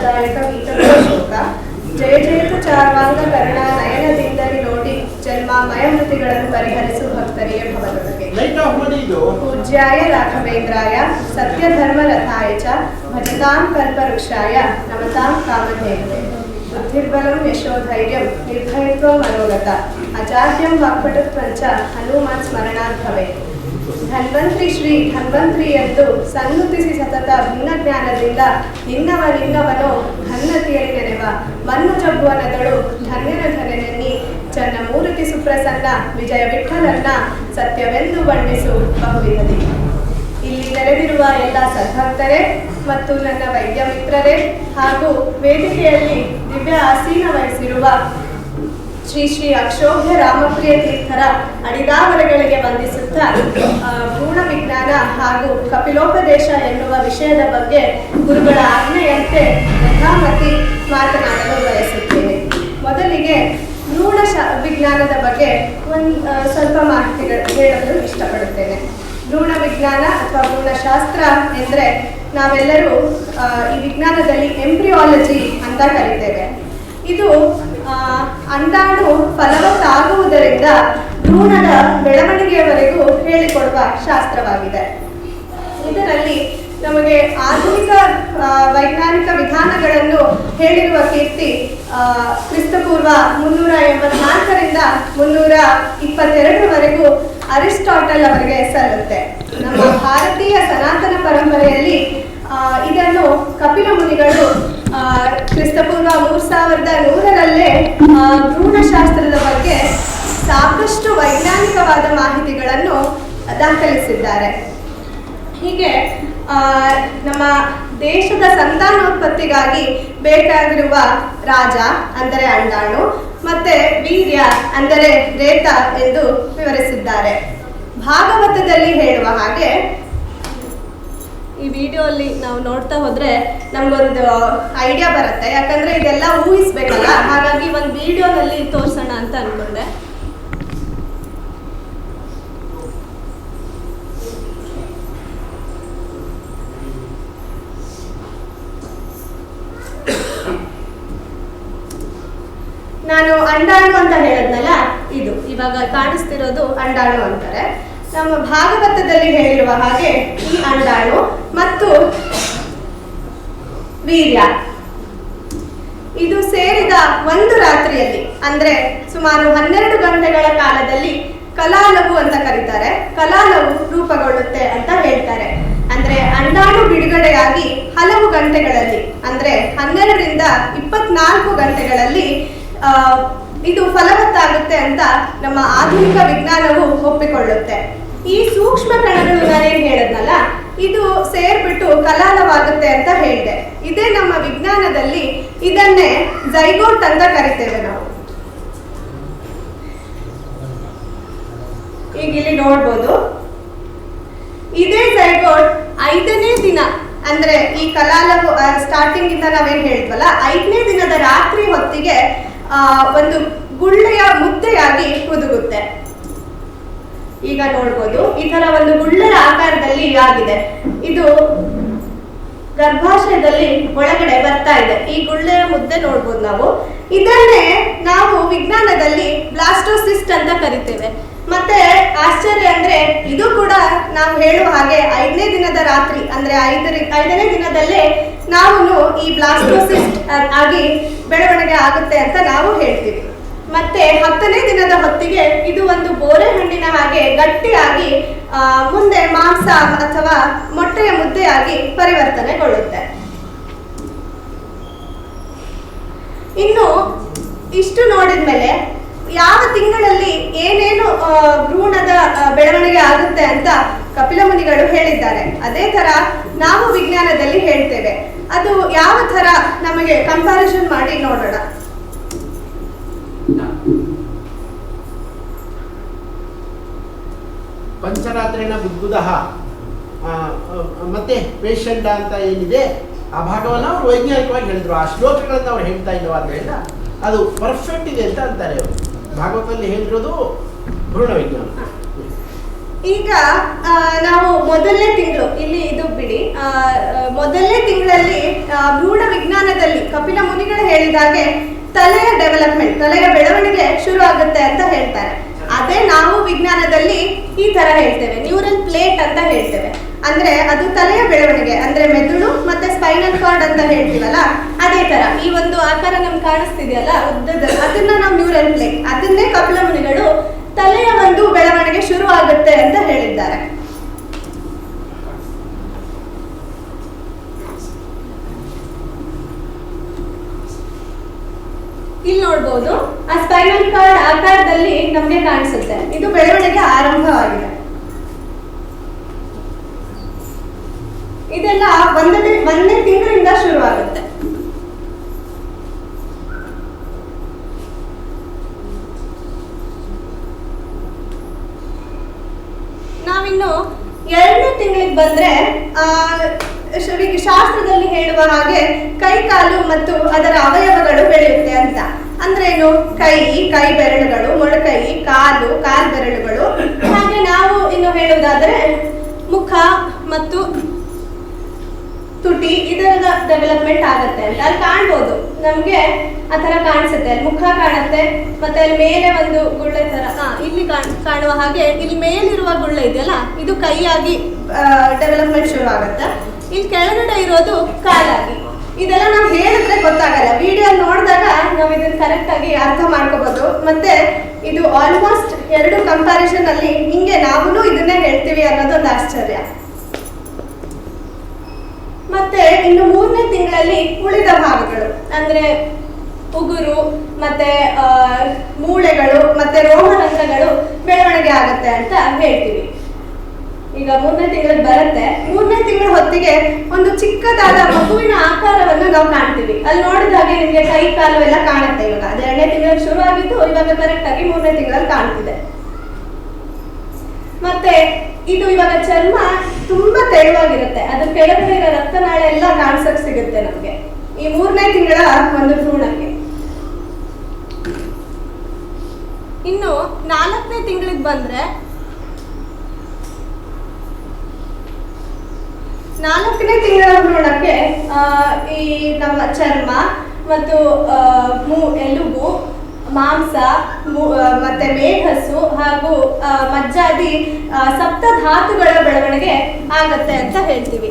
ಶೋಕ ಜಯ ಜಯತು ಚಾರ್ವಾಂಗ ಕರ್ಣ ನಯನದಿಂದಲೇ ನೋಡಿ ಜನ್ಮಾಮಯ ಮೃತಿಗಳನ್ನು ಪರಿಹರಿಸು ಭಕ್ತರಿಗೆ ಭವದೊಳಗೆ ಪೂಜ್ಯಾಯ ರಾಘವೇಂದ್ರಾಯ ಸತ್ಯಧರ್ಮ ರಥಾಯ ಚ ಭಜತಾಂ ಕಲ್ಪವೃಕ್ಷಾಯ ನಮತಾಂ ಕಾಮಧೇನವೇ ಬುದ್ಧಿರ್ಬಲಂ ಯಶೋಧೈರ್ಯಂ ನಿರ್ಭಯತ್ವ ಮನೋಗತ ಅಜಾಡ್ಯಂ ವಾಕ್ಪಟುತ್ವಂಚ ಹನುಮಾನ್ ಸ್ಮರಣಾತ್ ಭವೇತ್. ಧನ್ವಂತ್ರಿ ಶ್ರೀ ಧನ್ವಂತ್ರಿ ಎಂದು ಸನ್ನುತಿಸಿ ಸತತ ಭಿನ್ನ ಜ್ಞಾನದಿಂದ ನಿನ್ನವನೋ ಧನ್ನತಿಯಲ್ಲಿ ನೆನೆವ ಮನ್ನು ಜಬ್ಬುವನದಳು ಧನ್ಯನ ಧನೆನೆನ್ನಿ ಚನ್ನ ಮೂರ್ತಿ ಸುಪ್ರಸನ್ನ ವಿಜಯ ವಿಠಲನ್ನ ಸತ್ಯವೆಂದು ಬಣ್ಣಿಸು ಬಹುವಿಧದಿ. ಇಲ್ಲಿ ನೆರೆದಿರುವ ಎಲ್ಲ ಸದ್ಭಕ್ತರೇ ಮತ್ತು ನನ್ನ ವೈದ್ಯ ಮಿತ್ರರೇ ಹಾಗೂ ವೇದಿಕೆಯಲ್ಲಿ ದಿವ್ಯ ಆಸೀನ ವಹಿಸಿರುವ ಶ್ರೀ ಶ್ರೀ ಅಕ್ಷೋಭ್ಯ ರಾಮಪ್ರಿಯ ತೀರ್ಥರ ಅಡಿದಾವರೆಗಳಿಗೆ ವಂದಿಸುತ್ತಾ ಭ್ರೂಣ ವಿಜ್ಞಾನ ಹಾಗೂ ಕಪಿಲೋಪದೇಶ ಎನ್ನುವ ವಿಷಯದ ಬಗ್ಗೆ ಗುರುಗಳ ಆಜ್ಞೆಯಂತೆ ಯಥಾಮತಿ ಮಾತನಾಡಲು ಬಯಸುತ್ತೇನೆ. ಮೊದಲಿಗೆ ಭ್ರೂಣ ವಿಜ್ಞಾನದ ಬಗ್ಗೆ ಸ್ವಲ್ಪ ಮಾಹಿತಿಗಳು ಹೇಳಲು ಇಷ್ಟಪಡುತ್ತೇನೆ. ಭ್ರೂಣ ವಿಜ್ಞಾನ ಅಥವಾ ಭ್ರೂಣಶಾಸ್ತ್ರ ಎಂದರೆ ನಾವೆಲ್ಲರೂ ಈ ವಿಜ್ಞಾನದಲ್ಲಿ ಎಂಬ್ರಿಯಾಲಜಿ ಅಂತ ಕರಿತೇವೆ. ಇದು ಅಂಡಾಣು ಫಲವತ್ತಾಗುವುದರಿಂದ ಭ್ರೂಣದ ಬೆಳವಣಿಗೆಯವರೆಗೂ ಹೇಳಿಕೊಡುವ ಶಾಸ್ತ್ರವಾಗಿದೆ. ಇದರಲ್ಲಿ ನಮಗೆ ಆಧುನಿಕ ವೈಜ್ಞಾನಿಕ ವಿಧಾನಗಳನ್ನು ಹೇಳಿರುವ ಕೀರ್ತಿ ಕ್ರಿಸ್ತಪೂರ್ವ 384ರಿಂದ 322ರವರೆಗೂ ಅರಿಸ್ಟಾಟಲ್ ಅವರಿಗೆ ಸಲ್ಲುತ್ತೆ. ನಮ್ಮ ಭಾರತೀಯ ಸನಾತನ ಪರಂಪರೆಯಲ್ಲಿ ಇದನ್ನು ಕಪಿಲ ಮುನಿಗಳು ಕ್ರಿಸ್ತಪೂರ್ವ 3100ರಲ್ಲೇ ಭ್ರೂಣಶಾಸ್ತ್ರದ ಬಗ್ಗೆ ಸಾಕಷ್ಟು ವೈಜ್ಞಾನಿಕವಾದ ಮಾಹಿತಿಗಳನ್ನು ದಾಖಲಿಸಿದ್ದಾರೆ. ಹೀಗೆ ನಮ್ಮ ದೇಶದ ಸಂತಾನೋತ್ಪತ್ತಿಗಾಗಿ ಬೇಕಾಗಿರುವ ರಾಜ ಅಂದರೆ ಅಂಡಾಣು ಮತ್ತೆ ವೀರ್ಯ ಅಂದರೆ ರೇತ ಎಂದು ವಿವರಿಸಿದ್ದಾರೆ. ಭಾಗವತದಲ್ಲಿ ಹೇಳುವ ಹಾಗೆ ಈ ವಿಡಿಯೋಲ್ಲಿ ನಾವು ನೋಡ್ತಾ ಹೋದ್ರೆ ನಮಗೊಂದು ಐಡಿಯಾ ಬರುತ್ತೆ. ಯಾಕಂದ್ರೆ ಇದೆಲ್ಲ ಊಹಿಸ್ಬೇಕಲ್ಲ, ಹಾಗಾಗಿ ಒಂದು ವಿಡಿಯೋನಲ್ಲಿ ತೋರಿಸೋಣ ಅಂತ ಅನ್ಕೊಂಡೆ. ನಾನು ಅಂಡಾಣು ಅಂತ ಹೇಳಿದ್ನಲ್ಲ, ಇದು ಇವಾಗ ಕಾಣಿಸ್ತಿರೋದು ಅಂಡಾಣು ಅಂತಾರೆ. ನಮ್ಮ ಭಾಗವತದಲ್ಲಿ ಹೇಳಿರುವ ಹಾಗೆ ಈ ಅಂಡಾಣು ಮತ್ತು ವೀರ್ಯ ಇದು ಸೇರಿದ ಒಂದು ರಾತ್ರಿಯಲ್ಲಿ ಅಂದ್ರೆ ಸುಮಾರು 12 ಗಂಟೆಗಳ ಕಾಲದಲ್ಲಿ ಕಲಾಲವು ಅಂತ ಕರೀತಾರೆ, ಕಲಾಲವು ರೂಪುಗೊಳ್ಳುತ್ತೆ ಅಂತ ಹೇಳ್ತಾರೆ. ಅಂದ್ರೆ ಅಂಡಾಣು ಬಿಡುಗಡೆಯಾಗಿ ಹಲವು ಗಂಟೆಗಳಲ್ಲಿ ಅಂದ್ರೆ 12ರಿಂದ 24 ಗಂಟೆಗಳಲ್ಲಿ ಇದು ಫಲವತ್ತಾಗುತ್ತೆ ಅಂತ ನಮ್ಮ ಆಧುನಿಕ ವಿಜ್ಞಾನವು ಒಪ್ಪಿಕೊಳ್ಳುತ್ತೆ. ಈ ಸೂಕ್ಷ್ಮ ಕಣಗಳು ನಾನೇನು ಹೇಳಿದ್ನಲ್ಲ, ಇದು ಸೇರ್ಬಿಟ್ಟು ಕಲಾಲವಾಗುತ್ತೆ ಅಂತ ಹೇಳಿದೆ. ಇದೇ ನಮ್ಮ ವಿಜ್ಞಾನದಲ್ಲಿ ಇದನ್ನೇ ಝೈಗೋಟ್ ಅಂತ ಕರಿತೇವೆ ನಾವು. ಈಗ ಇಲ್ಲಿ ನೋಡ್ಬೋದು, ಇದೇ ಝೈಗೋಟ್ 5ನೇ ದಿನ ಅಂದ್ರೆ ಈ ಕಲಾಲವು ಸ್ಟಾರ್ಟಿಂಗ್ ಇಂದ ನಾವೇನ್ ಹೇಳಿದ್ವಲ್ಲ, 5ನೇ ದಿನದ ರಾತ್ರಿ ಹೊತ್ತಿಗೆ ಒಂದು ಗುಳ್ಳೆಯ ಮುದ್ದೆಯಾಗಿ ಹುದುಗುತ್ತೆ. ಈಗ ನೋಡ್ಬೋದು, ಈ ತರ ಒಂದು ಗುಳ್ಳೆಯ ಆಕಾರದಲ್ಲಿ ಆಗಿದೆ. ಇದು ಗರ್ಭಾಶಯದಲ್ಲಿ ಒಳಗಡೆ ಬರ್ತಾ ಇದೆ. ಈ ಗುಳ್ಳೆಯ ಮುದ್ದೆ ನೋಡ್ಬೋದು ನಾವು. ಇದನ್ನೇ ನಾವು ವಿಜ್ಞಾನದಲ್ಲಿ ಬ್ಲಾಸ್ಟೋಸಿಸ್ಟ್ ಅಂತ ಕರಿತೇವೆ. ಮತ್ತೆ ಆಶ್ಚರ್ಯ ಅಂದ್ರೆ ಇದು ಕೂಡ ನಾವು ಹೇಳುವ ಹಾಗೆ 5ನೇ ದಿನದ ರಾತ್ರಿ ಅಂದ್ರೆ 5ನೇ ದಿನದಲ್ಲೇ ನಾವು ಈ ಬ್ಲಾಸ್ಟೋಸಿಸ್ಟ್ ಆಗಿ ಬೆಳವಣಿಗೆ ಆಗುತ್ತೆ ಅಂತ ನಾವು ಹೇಳ್ತೀವಿ. ಮತ್ತೆ 10ನೇ ದಿನದ ಹೊತ್ತಿಗೆ ಇದು ಒಂದು ಬೋರೆ ಹಣ್ಣಿನ ಹಾಗೆ ಗಟ್ಟಿಯಾಗಿ ಮುಂದೆ ಮಾಂಸ ಅಥವಾ ಮೊಟ್ಟೆಯ ಮುದ್ದೆಯಾಗಿ ಪರಿವರ್ತನೆಗೊಳ್ಳುತ್ತೆ. ಇನ್ನು ಇಷ್ಟು ನೋಡಿದ್ಮೇಲೆ ಯಾವ ತಿಂಗಳಲ್ಲಿ ಏನೇನು ಭ್ರೂಣದ ಬೆಳವಣಿಗೆ ಆಗುತ್ತೆ ಅಂತ ಕಪಿಲ ಮುನಿಗಳು ಹೇಳಿದ್ದಾರೆ. ಅದೇ ತರ ನಾವು ವಿಜ್ಞಾನದಲ್ಲಿ ಹೇಳ್ತೇವೆ. ಅದು ಯಾವ ತರ ನಮಗೆ ಕಂಪ್ಯಾರಿಸನ್ ಮಾಡಿ ನೋಡೋಣ. ಪಂಚರಾತ್ರಿನ ಬುದ್ಬುದಃ ಮತ್ತೆ ಪೇಷಂಡ ಅಂತ ಏನಿದೆ ಆ ಭಾಗವನ್ನು ಅವರು ವೈಜ್ಞಾನಿಕವಾಗಿ ಹೇಳಿದ್ರು. ಆ ಶ್ಲೋಕಗಳನ್ನ ಅವ್ರು ಹೇಳ್ತಾ ಇಲ್ಲವಾದ್ರಿಂದ ಅದು ಪರ್ಫೆಕ್ಟ್ ಇದೆ ಅಂತ ಅಂತಾರೆ ಅವರು. ಭಾಗವತದಲ್ಲಿ ಹೇಳಿರೋದು ಭ್ರೂಣ ವಿಜ್ಞಾನ. ಈಗ ನಾವು ಮೊದಲನೇ ತಿಂಗಳು ಇಲ್ಲಿ ಇದು ಬಿಡಿ, ಮೊದಲನೇ ತಿಂಗಳಲ್ಲಿ ಭ್ರೂಣ ವಿಜ್ಞಾನದಲ್ಲಿ ಕಪಿಲ ಮುನಿಗಳು ಹೇಳಿದಾಗೆ ತಲೆಯ ಡೆವಲಪ್ಮೆಂಟ್, ತಲೆಯ ಬೆಳವಣಿಗೆ ಶುರು ಆಗುತ್ತೆ ಅಂತ ಹೇಳ್ತಾರೆ. ಅದೇ ನಾವು ವಿಜ್ಞಾನದಲ್ಲಿ ಈ ತರ ಹೇಳ್ತೇವೆ, ನ್ಯೂರಲ್ ಪ್ಲೇಟ್ ಅಂತ ಹೇಳ್ತೇವೆ. ಅಂದ್ರೆ ಅದು ತಲೆಯ ಬೆಳವಣಿಗೆ, ಅಂದ್ರೆ ಮೆದುಳು ಮತ್ತೆ ಸ್ಪೈನಲ್ ಕಾರ್ಡ್ ಅಂತ ಹೇಳ್ತೀವಲ್ಲ, ಅದೇ ತರ ಈ ಒಂದು ಆಕಾರ ನಮ್ಗೆ ಕಾಣಿಸ್ತಿದೆಯಲ್ಲ ಉದ್ದದ, ಅದನ್ನ ನಾವು ನ್ಯೂರಲ್ ಪ್ಲೇಟ್, ಅದನ್ನೇ ಕಪಿಲ ಮುನಿಗಳು ತಲೆಯ ಒಂದು ಬೆಳವಣಿಗೆ ಶುರು ಆಗುತ್ತೆ ಅಂತ ಹೇಳಿದ್ದಾರೆ. ಇಲ್ಲಿ ನೋಡ್ಬೋದು ಆ ಸ್ಪೈನಲ್ ಕಾರ್ಡ್ ಆಕಾರದಲ್ಲಿ ನಮ್ಗೆ ಕಾಣಿಸುತ್ತೆ, ಇದು ಬೆಳವಣಿಗೆ ಆರಂಭವಾಗಿದೆ. ಇದೆಲ್ಲ ಒಂದನೇ ತಿಂಗಳಿಂದ ಶುರುವಾಗುತ್ತೆ. ನಾವಿನ್ನು 2ನೇ ತಿಂಗಳಿಗೆ ಬಂದ್ರೆ ಶಾಸ್ತ್ರದಲ್ಲಿ ಹೇಳುವ ಹಾಗೆ ಕೈ ಕಾಲು ಮತ್ತು ಅದರ ಅವಯವಗಳು ಬೆಳೆಯುತ್ತೆ ಅಂತ. ಅಂದ್ರೆ ಏನು? ಕೈ ಬೆರಳುಗಳು, ಮೊಣಕೈ, ಕಾಲು ಬೆರಳುಗಳು. ಹಾಗೆ ನಾವು ಇನ್ನು ಹೇಳುವುದಾದ್ರೆ ಮುಖ ಮತ್ತು ತುಟಿ, ಇದರ ಡೆವಲಪ್ಮೆಂಟ್ ಆಗುತ್ತೆ ಅಂತ. ಅಲ್ಲಿ ಕಾಣ್ಬೋದು ನಮ್ಗೆ ಆ ತರ ಕಾಣಿಸುತ್ತೆ, ಅಲ್ಲಿ ಮುಖ ಕಾಣುತ್ತೆ, ಮತ್ತೆ ಅಲ್ಲಿ ಮೇಲೆ ಒಂದು ಗುಳ್ಳೆ ತರ ಇಲ್ಲಿ ಕಾಣುವ ಹಾಗೆ ಇಲ್ಲಿ ಮೇಲಿರುವ ಗುಳ್ಳೆ ಇದೆಯಲ್ಲ, ಇದು ಕೈಯಾಗಿ ಡೆವಲಪ್ಮೆಂಟ್ ಶುರು ಆಗುತ್ತೆ. ಇಲ್ಲಿ ಕೆಳಗಡೆ ಇರೋದು ಕಾಲಾಗಿ. ಇದೆಲ್ಲ ನಾವು ಹೇಳಿದ್ರೆ ಗೊತ್ತಾಗಲ್ಲ, ವಿಡಿಯೋ ನೋಡಿದಾಗ ನಾವು ಇದನ್ನ ಕರೆಕ್ಟ್ ಆಗಿ ಅರ್ಥ ಮಾಡ್ಕೋಬಹುದು. ಮತ್ತೆ ಇದು ಆಲ್ಮೋಸ್ಟ್ 2 ಕಂಪ್ಯಾರಿಸನ್ ಅಲ್ಲಿ ಹಿಂಗೆ ನಾವು ಇದನ್ನೇ ಹೇಳ್ತೀವಿ ಅನ್ನೋದೊಂದು ಆಶ್ಚರ್ಯ. ಮತ್ತೆ ಇನ್ನು 3ನೇ ತಿಂಗಳಲ್ಲಿ ಉಳಿದ ಭಾಗಗಳು ಅಂದ್ರೆ ಉಗುರು ಮತ್ತೆ ಮೂಳೆಗಳು ಮತ್ತೆ ರೋಮರಂಧ್ರಗಳು ಬೆಳವಣಿಗೆ ಆಗುತ್ತೆ ಅಂತ ಹೇಳ್ತೀವಿ. ಈಗ 3ನೇ ತಿಂಗಳಿಗೆ ಬರುತ್ತೆ. 3ನೇ ತಿಂಗಳ ಹೊತ್ತಿಗೆ ಒಂದು ಚಿಕ್ಕದಾದ ಮಗುವಿನ ಆಕಾರವನ್ನು ನಾವು ಕಾಣ್ತೀವಿ. ಅಲ್ಲಿ ನೋಡಿದಾಗೆ ನಿಮಗೆ ಕೈ ಕಾಲು ಎಲ್ಲ ಕಾಣುತ್ತೆ. ಇವಾಗ ಅದು 2ನೇ ತಿಂಗಳಲ್ಲಿ ಶುರು ಆಗಿದ್ದು, ಇವಾಗ ಕರೆಕ್ಟ್ ಆಗಿ 3ನೇ ತಿಂಗಳಲ್ಲಿ ಕಾಣ್ತಿದೆ. ಮತ್ತೆ ಇದು ಇವಾಗ ಚರ್ಮ ತುಂಬಾ ತೆಳುವಾಗಿರುತ್ತೆ, ಅದು ಕೆಳಗಡೆ ಇರೋ ರಕ್ತನಾಳ ಎಲ್ಲ ಕಾಣಿಸಕ್ ಸಿಗುತ್ತೆ ನಮ್ಗೆ ಈ 3ನೇ ತಿಂಗಳ ಒಂದು ಭ್ರೂಣಕ್ಕೆ. ಇನ್ನು 4ನೇ ತಿಂಗಳಿಗೆ ಬಂದ್ರೆ 4ನೇ ತಿಂಗಳ ಭ್ರೂಣಕ್ಕೆ ಈ ನಮ್ಮ ಚರ್ಮ ಮತ್ತು ಎಲುಬು, ಮಾಂಸ ಮತ್ತೆ ಮೇಧಸ್ಸು ಹಾಗೂ ಮಜ್ಜಾದಿ ಸಪ್ತಧಾತುಗಳ ಬೆಳವಣಿಗೆ ಆಗತ್ತೆ ಅಂತ ಹೇಳ್ತೀವಿ.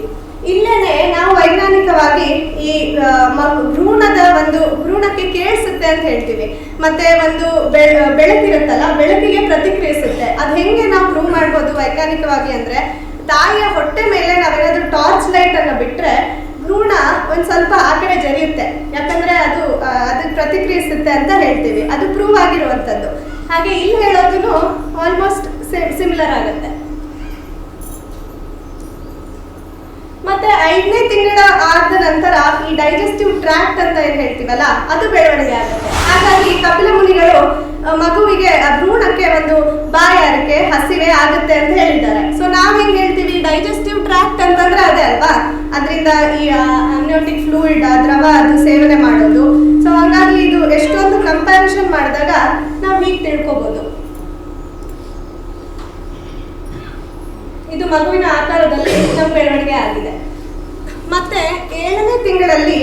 ಇಲ್ಲೇನೆ ನಾವು ವೈಜ್ಞಾನಿಕವಾಗಿ ಈ ಭ್ರೂಣಕ್ಕೆ ಕೇಳಿಸುತ್ತೆ ಅಂತ ಹೇಳ್ತೀವಿ. ಮತ್ತೆ ಒಂದು ಬೆಳಕಿರುತ್ತಲ್ಲ, ಬೆಳಕಿಗೆ ಪ್ರತಿಕ್ರಿಯಿಸುತ್ತೆ. ಅದು ಹೆಂಗೆ ನಾವು ಪ್ರೂವ್ ಮಾಡ್ಬೋದು ವೈಜ್ಞಾನಿಕವಾಗಿ ಅಂದ್ರೆ, ತಾಯಿಯ ಹೊಟ್ಟೆ ಮೇಲೆ ನಾವೇನಾದ್ರೂ ಟಾರ್ಚ್ ಲೈಟ್ ಅನ್ನು ಬಿಟ್ರೆ ಭ್ರೂಣ ಒಂದ್ ಸ್ವಲ್ಪ ಆ ಕಡೆ ಜರಿಯುತ್ತೆ, ಯಾಕಂದ್ರೆ ಅದಕ್ಕೆ ಪ್ರತಿಕ್ರಿಯಿಸುತ್ತೆ ಅಂತ ಹೇಳ್ತೀವಿ. ಅದು ಪ್ರೂವ್ ಆಗಿರುವಂತದ್ದು. ಹಾಗೆ ಇಲ್ಲಿ ಹೇಳೋದು ಆಲ್ಮೋಸ್ಟ್ ಸಿಮಿಲರ್ ಆಗುತ್ತೆ. ಮತ್ತೆ 5ನೇ ತಿಂಗಳ ಆದ ನಂತರ ಈ ಡೈಜೆಸ್ಟಿವ್ ಟ್ರ್ಯಾಕ್ಟ್ ಅಂತ ಏನ್ ಹೇಳ್ತೀವಲ್ಲ, ಅದು ಬೆಳವಣಿಗೆ ಆಗುತ್ತೆ. ಹಾಗಾಗಿ ಕಪಿಲ ಮುನಿಗಳು ಮಗುವಿಗೆ ಭ್ರೂಣಕ್ಕೆ ಒಂದು ಬಾಯಾರಿಕೆ, ಹಸಿವೆ ಆಗುತ್ತೆ ಅಂತ ಹೇಳಿದ್ದಾರೆ. ಸೊ ನಾವ್ ಹೆಂಗ್ ಹೇಳ್ತೀವಿ, ಡೈಜೆಸ್ಟಿವ್ ಟ್ರ್ಯಾಕ್ಟ್ ಅಂತಂದ್ರೆ ಅದೇ ಅಲ್ವಾ, ಅದರಿಂದ ಈ ಅಮ್ನಿಯೋಟಿಕ್ ಫ್ಲೂಯಿಡ್ ದ್ರವ ಅದು ಸೇವನೆ ಮಾಡೋದು. ಸೊ ಹಾಗಾಗಿ ಇದು ಎಷ್ಟೊಂದು ಕಂಪ್ಯಾರಿಸನ್ ಮಾಡಿದಾಗ ನಾವು ಹೀಗೆ ತಿಳ್ಕೊಬಹುದು. ಇದು ಮಗುವಿನ ಆಕಾರದಲ್ಲಿ ನಮ್ಮ ಬೆಳವಣಿಗೆ ಆಗಿದೆ. ಮತ್ತೆ 7ನೇ ತಿಂಗಳಲ್ಲಿ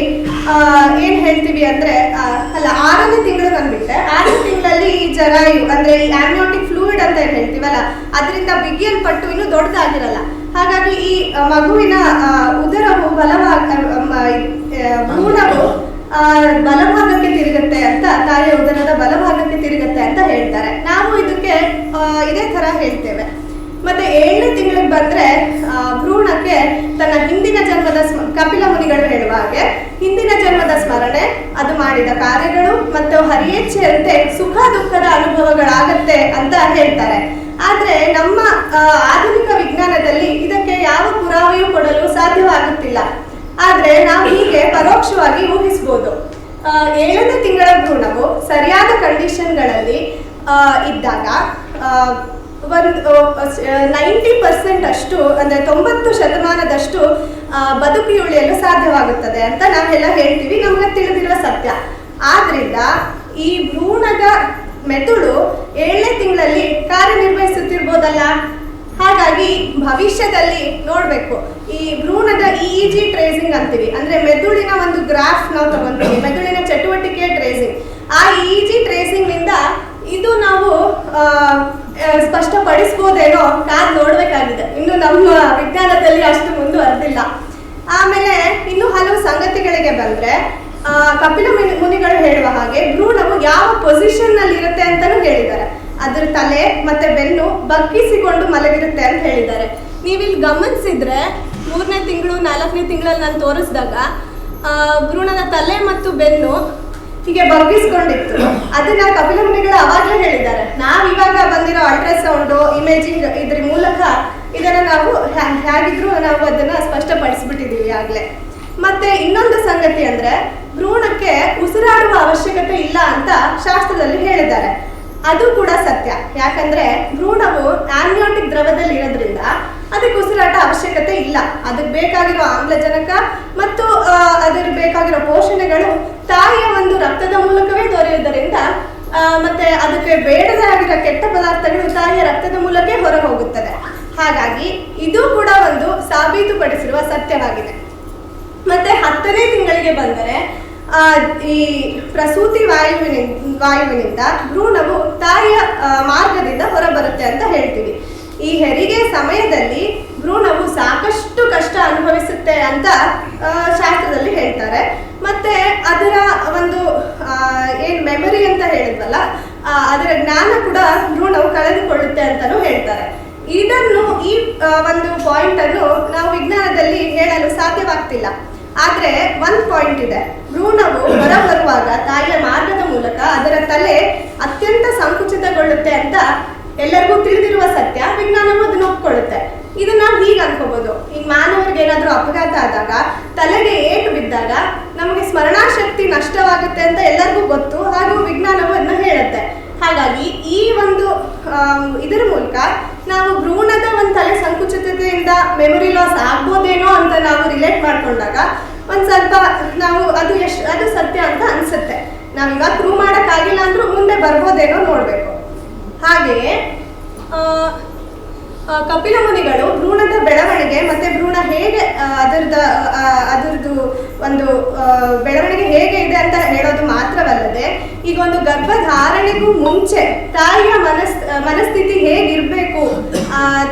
ಏನ್ ಹೇಳ್ತೀವಿ ಅಂದ್ರೆ, 6ನೇ ತಿಂಗಳು ಬಂದ್ಬಿಟ್ಟೆ, 6ನೇ ತಿಂಗಳಲ್ಲಿ ಈ ಜರಾಯು ಅಂದ್ರೆ ಈ ಆಮ್ನಿಯೋಟಿಕ್ ಫ್ಲೂಯಿಡ್ ಅಂತ ಏನ್ ಹೇಳ್ತೀವಲ್ಲ, ಅದರಿಂದ ಬಿಗಿಯಲ್ಪಟ್ಟು ಇನ್ನೂ ದೊಡ್ಡದಾಗಿರಲ್ಲ. ಹಾಗಾಗಿ ಈ ಮಗುವಿನ ಉದರವು ಭ್ರೂಣವು ಬಲಭಾಗಕ್ಕೆ ತಿರುಗುತ್ತೆ ಅಂತ, ತಾಯಿಯ ಉದರದ ಬಲಭಾಗಕ್ಕೆ ತಿರುಗುತ್ತೆ ಅಂತ ಹೇಳ್ತಾರೆ. ನಾವು ಇದಕ್ಕೆ ಇದೇ ತರ ಹೇಳ್ತೇವೆ. ಮತ್ತೆ 7ನೇ ತಿಂಗಳಿಗೆ ಬಂದ್ರೆ ಭ್ರೂಣಕ್ಕೆ ತನ್ನ ಹಿಂದಿನ ಜನ್ಮದ ಕಪಿಲ ಮುನಿಗಳು ಹೇಳುವ ಹಾಗೆ ಹಿಂದಿನ ಜನ್ಮದ ಸ್ಮರಣೆ, ಅದು ಮಾಡಿದ ಕಾರ್ಯಗಳು ಮತ್ತು ಹರಿಯೇಚ್ಛೆಯಂತೆ ಸುಖ ದುಃಖದ ಅನುಭವಗಳಾಗತ್ತೆ ಅಂತ ಹೇಳ್ತಾರೆ. ಆದ್ರೆ ನಮ್ಮ ಆಧುನಿಕ ವಿಜ್ಞಾನದಲ್ಲಿ ಇದಕ್ಕೆ ಯಾವ ಪುರಾವೆಯೂ ಕೊಡಲು ಸಾಧ್ಯವಾಗುತ್ತಿಲ್ಲ. ಆದ್ರೆ ನಾವು ಹೀಗೆ ಪರೋಕ್ಷವಾಗಿ ಊಹಿಸಬಹುದು. 7ನೇ ತಿಂಗಳ ಭ್ರೂಣವು ಸರಿಯಾದ ಕಂಡೀಷನ್ಗಳಲ್ಲಿ ಇದ್ದಾಗ 90% ಅಷ್ಟು ಅಂದ್ರೆ 90% ಬದುಕಿ ಉಳಿಯಲು ಸಾಧ್ಯವಾಗುತ್ತದೆ ಅಂತ ನಾವೆಲ್ಲ ಹೇಳ್ತೀವಿ, ನಮ್ಗೆ ತಿಳಿದಿರುವ ಸತ್ಯ. ಆದ್ರಿಂದ ಈ ಭ್ರೂಣದ ಮೆದುಳು 7ನೇ ತಿಂಗಳಲ್ಲಿ ಕಾರ್ಯನಿರ್ವಹಿಸುತ್ತಿರ್ಬೋದಲ್ಲ. ಹಾಗಾಗಿ ಭವಿಷ್ಯದಲ್ಲಿ ನೋಡ್ಬೇಕು, ಈ ಭ್ರೂಣದ EEG ಟ್ರೇಸಿಂಗ್ ಅಂತೀವಿ, ಅಂದ್ರೆ ಮೆದುಳಿನ ಒಂದು ಗ್ರಾಫ್ ನಾವು ತಗೊಂತೀವಿ, ಮೆದುಳಿನ ಚಟುವಟಿಕೆ ಟ್ರೇಸಿಂಗ್. ಆ EEG ಟ್ರೇಸಿಂಗ್ ನಿಂದ ಇದು ನಾವು ಸ್ಪಷ್ಟಪಡಿಸ್ಬೋದೇನೋ ಕಾದ್ ನೋಡ್ಬೇಕಾಗಿದೆ. ಇನ್ನು ನಮ್ಮ ವಿಜ್ಞಾನದಲ್ಲಿ ಅಷ್ಟು ಮುಂದುವರೆದಿಲ್ಲ. ಆಮೇಲೆ ಇನ್ನು ಹಲವು ಸಂಗತಿಗಳಿಗೆ ಬಂದ್ರೆ ಕಪಿಲ ಮುನಿಗಳು ಹೇಳುವ ಹಾಗೆ ಭ್ರೂಣವು ಯಾವ ಪೊಸಿಷನ್ ನಲ್ಲಿ ಇರುತ್ತೆ ಅಂತಾನೂ ಹೇಳಿದ್ದಾರೆ. ಅದ್ರ ತಲೆ ಮತ್ತೆ ಬೆನ್ನು ಬಗ್ಗಿಸಿಕೊಂಡು ಮಲಗಿರುತ್ತೆ ಅಂತ ಹೇಳಿದ್ದಾರೆ. ನೀವಿಲ್ಲಿ ಗಮನಿಸಿದ್ರೆ 3ನೇ ತಿಂಗಳು 4ನೇ ತಿಂಗಳಲ್ಲಿ ನಾನು ತೋರಿಸಿದಾಗ ಭ್ರೂಣದ ತಲೆ ಮತ್ತು ಬೆನ್ನು ಹೀಗೆ ಬಗ್ಗಿಸ್ಕೊಂಡಿತ್ತು. ಅದನ್ನ ಕಪಿಲ ಮುನಿಗಳು ಅವಾಗಲೇ ಹೇಳಿದ್ದಾರೆ. ನಾವಿವಾಗ ಬಂದಿರೋ ಅಲ್ಟ್ರಾಸೌಂಡು ಇಮೇಜಿಂಗ್ ಇದ್ರ ಮೂಲಕ ಇದನ್ನ ನಾವು ಹೇಗಿದ್ರು ನಾವು ಅದನ್ನ ಸ್ಪಷ್ಟಪಡಿಸ್ಬಿಟ್ಟಿದೀವಿ ಆಗ್ಲೇ. ಮತ್ತೆ ಇನ್ನೊಂದು ಸಂಗತಿ ಅಂದ್ರೆ ಭ್ರೂಣಕ್ಕೆ ಉಸಿರಾಡುವ ಅವಶ್ಯಕತೆ ಇಲ್ಲ ಅಂತ ಶಾಸ್ತ್ರದಲ್ಲಿ ಹೇಳಿದ್ದಾರೆ. ಅದು ಕೂಡ ಸತ್ಯ. ಯಾಕಂದ್ರೆ ಭ್ರೂಣವು ಆಮ್ನಿಯೋಟಿಕ್ ದ್ರವದಲ್ಲಿ ಇರೋದ್ರಿಂದ ಅದಕ್ಕೆ ಉಸಿರಾಟ ಅವಶ್ಯಕತೆ ಇಲ್ಲ. ಅದಕ್ಕೆ ಬೇಕಾಗಿರೋ ಆಮ್ಲಜನಕ ಮತ್ತು ಅದಕ್ಕೆ ಬೇಕಾಗಿರೋ ಪೋಷಣೆಗಳು ತಾಯಿಯ ಒಂದು ರಕ್ತದ ಮೂಲಕವೇ ದೊರೆಯುವುದರಿಂದ ಮತ್ತೆ ಅದಕ್ಕೆ ಬೇಡದಾಗಿರೋ ಕೆಟ್ಟ ಪದಾರ್ಥಗಳು ತಾಯಿಯ ರಕ್ತದ ಮೂಲಕ ಹೊರ ಹೋಗುತ್ತದೆ. ಹಾಗಾಗಿ ಇದು ಕೂಡ ಒಂದು ಸಾಬೀತುಪಡಿಸಿರುವ ಸತ್ಯವಾಗಿದೆ. ಮತ್ತೆ 10ನೇ ತಿಂಗಳಿಗೆ ಬಂದರೆ ಈ ಪ್ರಸೂತಿ ವಾಯುವಿನಿಂದ ಭ್ರೂಣವು ತಾಯಿಯ ಮಾರ್ಗದಿಂದ ಹೊರಬರುತ್ತೆ ಅಂತ ಹೇಳ್ತೀವಿ. ಈ ಹೆರಿಗೆ ಸಮಯದಲ್ಲಿ ಭ್ರೂಣವು ಸಾಕಷ್ಟು ಕಷ್ಟ ಅನುಭವಿಸುತ್ತೆ ಅಂತ ಶಾಸ್ತ್ರದಲ್ಲಿ ಹೇಳ್ತಾರೆ. ಮತ್ತೆ ಅದರ ಒಂದು ಏನ್ ಮೆಮೊರಿ ಅಂತ ಹೇಳಿದ್ವಲ್ಲ, ಅದರ ಜ್ಞಾನ ಕೂಡ ಭ್ರೂಣವು ಕಳೆದುಕೊಳ್ಳುತ್ತೆ ಅಂತಾನೂ ಹೇಳ್ತಾರೆ. ಇದನ್ನು ಈ ಒಂದು ಪಾಯಿಂಟ್ ಅನ್ನು ನಾವು ವಿಜ್ಞಾನದಲ್ಲಿ ಹೇಳಲು ಸಾಧ್ಯವಾಗ್ತಿಲ್ಲ. ಆದ್ರೆ ಒಂದು ಪಾಯಿಂಟ್ ಇದೆ. ಭ್ರೂಣವು ಹೊರ ಬರುವಾಗ ತಾಯಿಯ ಮಾರ್ಗದ ಮೂಲಕ ಅದರ ತಲೆ ಅತ್ಯಂತ ಸಂಕುಚಿತಗೊಳ್ಳುತ್ತೆ ಅಂತ ಎಲ್ಲರಿಗೂ ತಿಳಿದಿರುವ ಸತ್ಯ. ವಿಜ್ಞಾನವು ಅದನ್ನ ಒಪ್ಕೊಳ್ಳುತ್ತೆ. ಇದನ್ನ ನಾವು ಹೀಗೆ ಅನ್ಕೋಬಹುದು, ಈಗ ಮಾನವರಿಗೆ ಏನಾದ್ರೂ ಅಪಘಾತ ಆದಾಗ ತಲೆಗೆ ಏಟು ಬಿದ್ದಾಗ ನಮಗೆ ಸ್ಮರಣಾಶಕ್ತಿ ನಷ್ಟವಾಗುತ್ತೆ ಅಂತ ಎಲ್ಲರಿಗೂ ಗೊತ್ತು, ಹಾಗೂ ವಿಜ್ಞಾನವು ಅದನ್ನ ಹೇಳುತ್ತೆ. ಹಾಗಾಗಿ ಈ ಒಂದು ಇದರ ಮೂಲಕ ನಾವು ಭ್ರೂಣದ ಒಂದು ತಲೆ ಸಂಕುಚಿತತೆಯಿಂದ ಮೆಮೊರಿ ಲಾಸ್ ಆಗ್ಬೋದೇನೋ ಅಂತ ನಾವು ರಿಲೇಟ್ ಮಾಡ್ಕೊಂಡಾಗ ಒಂದ್ ಸ್ವಲ್ಪ ನಾವು ಅದು ಸತ್ಯ ಅಂತ ಅನ್ಸುತ್ತೆ. ನಾವ್ ಇವಾಗ ಪ್ರೂವ್ ಮಾಡಕ್ಕಾಗಿಲ್ಲ ಅಂದ್ರೂ ಮುಂದೆ ಬರ್ಬೋದೇನೋ ನೋಡ್ಬೇಕು. ಹಾಗೆಯೇ ಕಪಿಲ ಮುನಿಗಳು ಭ್ರೂಣದ ಬೆಳವಣಿಗೆ ಮತ್ತೆ ಭ್ರೂಣ ಹೇಗೆ ಅದರದ್ದು ಒಂದು ಬೆಳವಣಿಗೆ ಹೇಗೆ ಇದೆ ಅಂತ ಹೇಳೋದು ಮಾತ್ರವಲ್ಲದೆ, ಈಗ ಒಂದು ಗರ್ಭಧಾರಣೆಗೂ ಮುಂಚೆ ತಾಯಿಯ ಮನಸ್ಥಿತಿ ಹೇಗಿರ್ಬೇಕು,